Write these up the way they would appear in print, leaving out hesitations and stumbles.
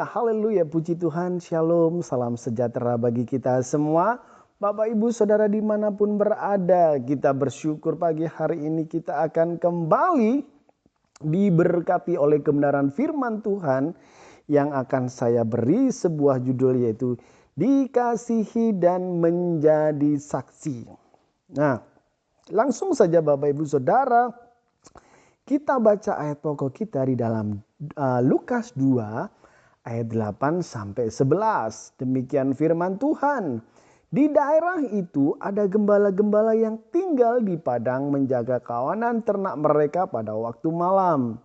haleluya, puji Tuhan, shalom, salam sejahtera bagi kita semua. Bapak Ibu Saudara dimanapun berada, kita bersyukur pagi hari ini kita akan kembali diberkati oleh kebenaran firman Tuhan yang akan saya beri sebuah judul yaitu dikasihi dan menjadi saksi. Nah, langsung saja Bapak Ibu Saudara, kita baca ayat pokok kita di dalam Lukas 2 ayat 8 sampai 11. Demikian firman Tuhan. Di daerah itu ada gembala-gembala yang tinggal di padang menjaga kawanan ternak mereka pada waktu malam.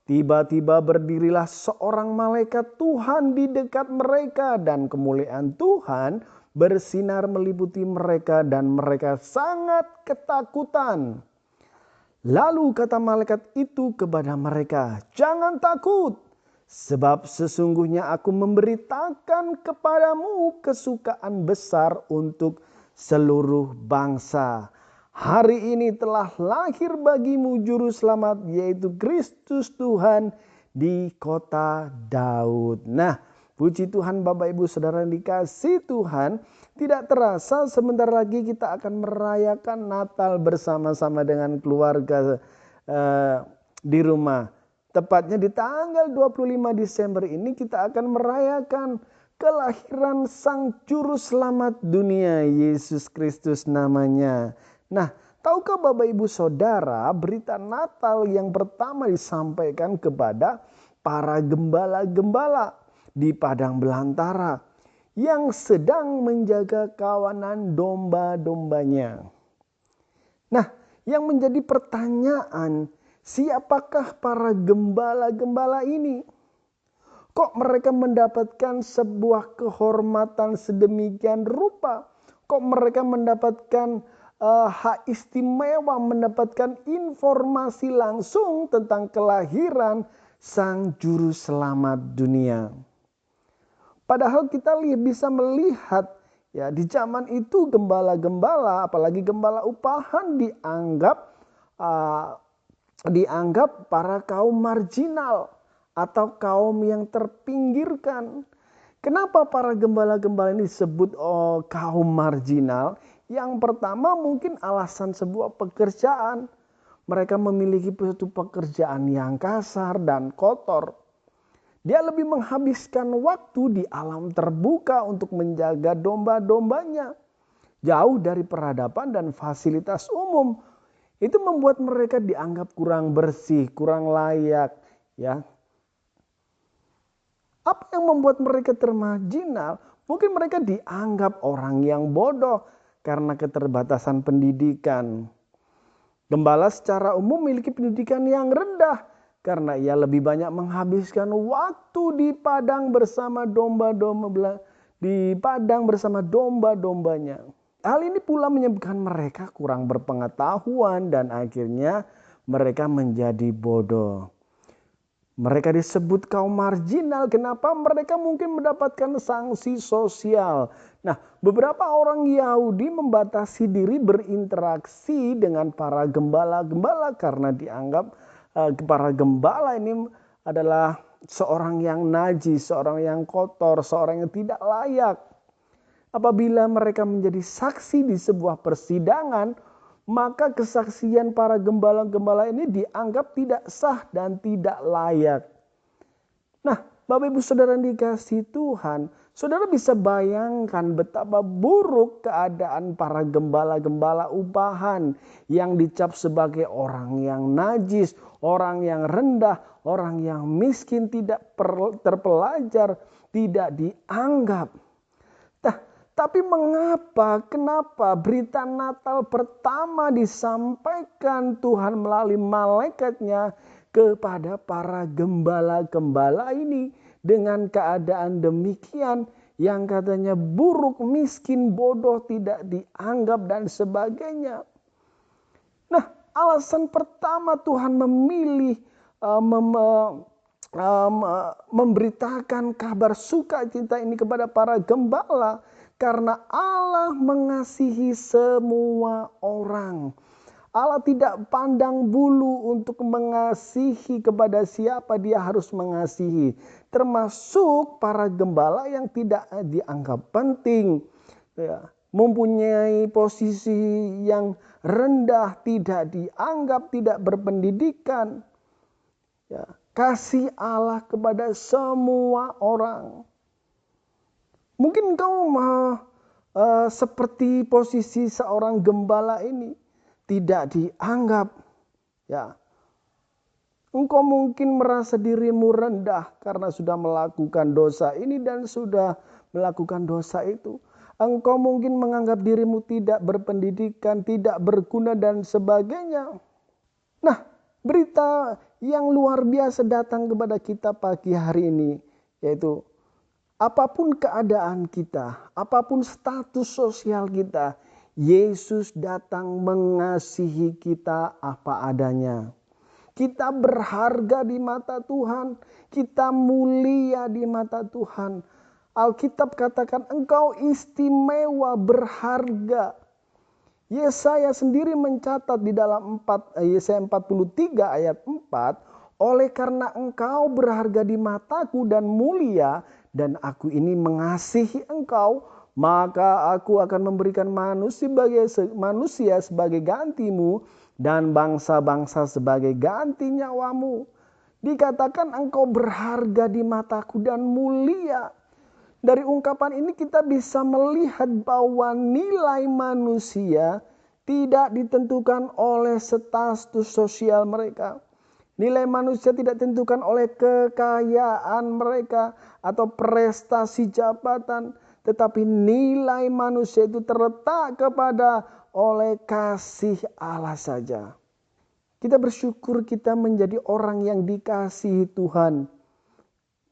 Tiba-tiba berdirilah seorang malaikat Tuhan di dekat mereka dan kemuliaan Tuhan bersinar meliputi mereka dan mereka sangat ketakutan. Lalu kata malaikat itu kepada mereka, "Jangan takut, sebab sesungguhnya aku memberitakan kepadamu kesukaan besar untuk seluruh bangsa. Hari ini telah lahir bagimu juru selamat, yaitu Kristus Tuhan di kota Daud." Nah, puji Tuhan Bapak Ibu Saudara yang dikasihi Tuhan. Tidak terasa sebentar lagi kita akan merayakan Natal bersama-sama dengan keluarga di rumah. Tepatnya di tanggal 25 Desember ini kita akan merayakan kelahiran Sang Juru Selamat dunia, Yesus Kristus namanya. Nah, tahukah Bapak Ibu Saudara berita Natal yang pertama disampaikan kepada para gembala-gembala di padang belantara yang sedang menjaga kawanan domba-dombanya. Nah, yang menjadi pertanyaan, siapakah para gembala-gembala ini? Kok mereka mendapatkan sebuah kehormatan sedemikian rupa? Kok mereka mendapatkan hak istimewa, mendapatkan informasi langsung tentang kelahiran Sang Juru Selamat dunia? Padahal kita bisa melihat ya di zaman itu gembala-gembala, apalagi gembala upahan dianggap para kaum marginal atau kaum yang terpinggirkan. Kenapa para gembala-gembala ini disebut kaum marginal? Yang pertama mungkin alasan sebuah pekerjaan. Mereka memiliki suatu pekerjaan yang kasar dan kotor. Dia lebih menghabiskan waktu di alam terbuka untuk menjaga domba-dombanya. Jauh dari peradaban dan fasilitas umum. Itu membuat mereka dianggap kurang bersih, kurang layak. Ya. Apa yang membuat mereka termarginal? Mungkin mereka dianggap orang yang bodoh karena keterbatasan pendidikan. Gembala secara umum memiliki pendidikan yang rendah, karena ia lebih banyak menghabiskan waktu di padang bersama domba-dombanya. Hal ini pula menyebabkan mereka kurang berpengetahuan dan akhirnya mereka menjadi bodoh. Mereka disebut kaum marginal. Kenapa? Mereka mungkin mendapatkan sanksi sosial. Nah, beberapa orang Yahudi membatasi diri berinteraksi dengan para gembala-gembala karena dianggap para gembala ini adalah seorang yang najis, seorang yang kotor, seorang yang tidak layak. Apabila mereka menjadi saksi di sebuah persidangan, maka kesaksian para gembala-gembala ini dianggap tidak sah dan tidak layak. Nah, Bapak Ibu Saudara yang dikasihi Tuhan, saudara bisa bayangkan betapa buruk keadaan para gembala-gembala upahan yang dicap sebagai orang yang najis, orang yang rendah, orang yang miskin, tidak terpelajar, tidak dianggap. Tapi kenapa berita Natal pertama disampaikan Tuhan melalui malaikatnya kepada para gembala-gembala ini dengan keadaan demikian yang katanya buruk, miskin, bodoh, tidak dianggap dan sebagainya. Nah, alasan pertama Tuhan memilih memberitakan kabar sukacita ini kepada para gembala karena Allah mengasihi semua orang. Allah tidak pandang bulu untuk mengasihi kepada siapa dia harus mengasihi. Termasuk para gembala yang tidak dianggap penting. Ya, mempunyai posisi yang rendah, tidak dianggap, tidak berpendidikan. Ya, kasih Allah kepada semua orang. Mungkin kau seperti posisi seorang gembala ini tidak dianggap. Ya, engkau mungkin merasa dirimu rendah karena sudah melakukan dosa ini dan sudah melakukan dosa itu. Engkau mungkin menganggap dirimu tidak berpendidikan, tidak berguna dan sebagainya. Nah, berita yang luar biasa datang kepada kita pagi hari ini, yaitu apapun keadaan kita, apapun status sosial kita, Yesus datang mengasihi kita apa adanya. Kita berharga di mata Tuhan, kita mulia di mata Tuhan. Alkitab katakan engkau istimewa, berharga. Yesaya sendiri mencatat di dalam Yesaya 43 ayat 4, oleh karena engkau berharga di mataku dan mulia, dan aku ini mengasihi engkau, maka aku akan memberikan manusia sebagai gantimu dan bangsa-bangsa sebagai ganti nyawamu. Dikatakan engkau berharga di mataku dan mulia. Dari ungkapan ini kita bisa melihat bahwa nilai manusia tidak ditentukan oleh status sosial mereka. Nilai manusia tidak ditentukan oleh kekayaan mereka atau prestasi jabatan. Tetapi nilai manusia itu terletak kepada oleh kasih Allah saja. Kita bersyukur kita menjadi orang yang dikasihi Tuhan.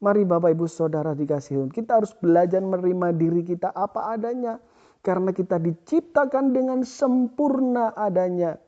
Mari Bapak Ibu Saudara dikasihi, kita harus belajar menerima diri kita apa adanya. Karena kita diciptakan dengan sempurna adanya.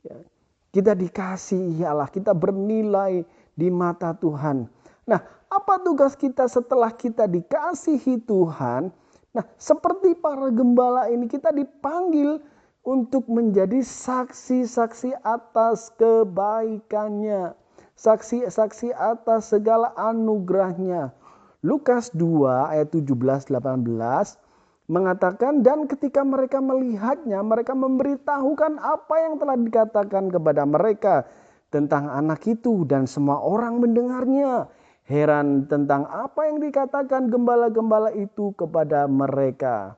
Ya, kita dikasihi Allah, kita bernilai di mata Tuhan. Nah, apa tugas kita setelah kita dikasihi Tuhan? Nah, seperti para gembala ini kita dipanggil untuk menjadi saksi-saksi atas kebaikannya. Saksi-saksi atas segala anugerahnya. Lukas 2 ayat 17-18 mengatakan, dan ketika mereka melihatnya, mereka memberitahukan apa yang telah dikatakan kepada mereka tentang anak itu, dan semua orang mendengarnya. Heran tentang apa yang dikatakan gembala-gembala itu kepada mereka.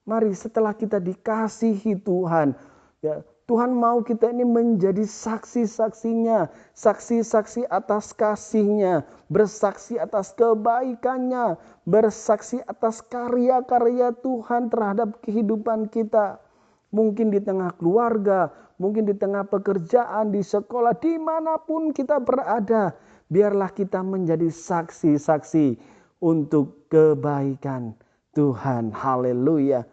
Mari setelah kita dikasihi Tuhan, ya, Tuhan mau kita ini menjadi saksi-saksinya, saksi-saksi atas kasih-Nya, bersaksi atas kebaikannya, bersaksi atas karya-karya Tuhan terhadap kehidupan kita. Mungkin di tengah keluarga, mungkin di tengah pekerjaan, di sekolah, dimanapun kita berada. Biarlah kita menjadi saksi-saksi untuk kebaikan Tuhan. Haleluya.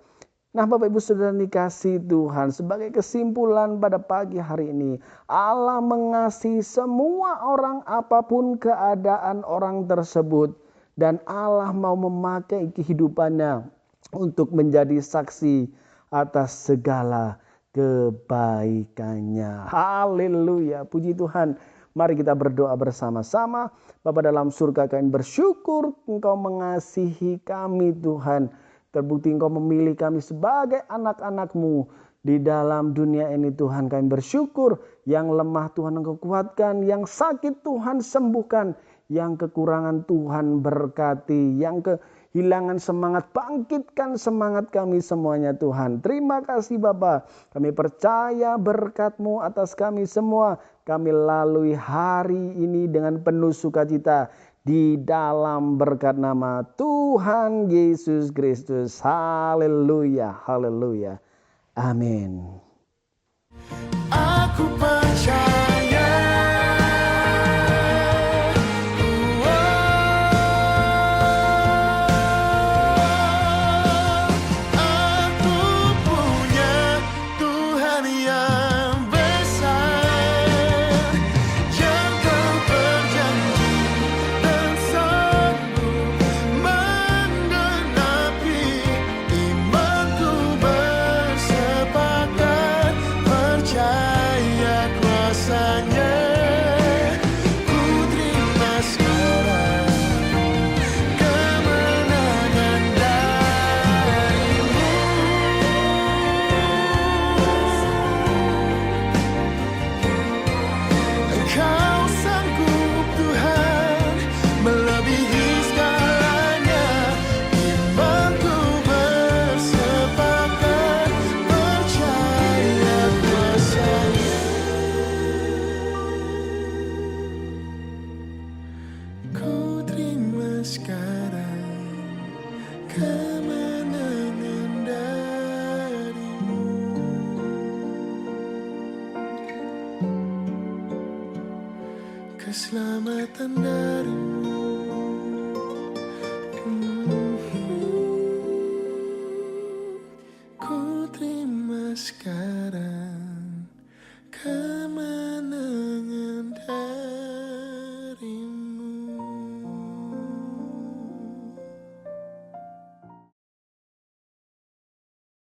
Nah Bapak Ibu Saudara dikasihi Tuhan, sebagai kesimpulan pada pagi hari ini, Allah mengasihi semua orang apapun keadaan orang tersebut. Dan Allah mau memakai kehidupannya untuk menjadi saksi atas segala kebaikannya. Haleluya, puji Tuhan. Mari kita berdoa bersama-sama. Bapa dalam surga, kami bersyukur Engkau mengasihi kami Tuhan. Terbukti Engkau memilih kami sebagai anak-anak-Mu di dalam dunia ini Tuhan. Kami bersyukur yang lemah Tuhan Engkau kuatkan, yang sakit Tuhan sembuhkan, yang kekurangan Tuhan berkati, yang kehilangan semangat bangkitkan semangat kami semuanya Tuhan. Terima kasih Bapa, kami percaya berkat-Mu atas kami semua. Kami lalui hari ini dengan penuh sukacita. Di dalam berkat nama Tuhan Yesus Kristus. Haleluya, haleluya. Amin. Aku percaya, aku punya Tuhan yang besar, yang Kau berjanji dan sanggup menggenapi. Imanku bersepakat percaya. keselamatan darimu.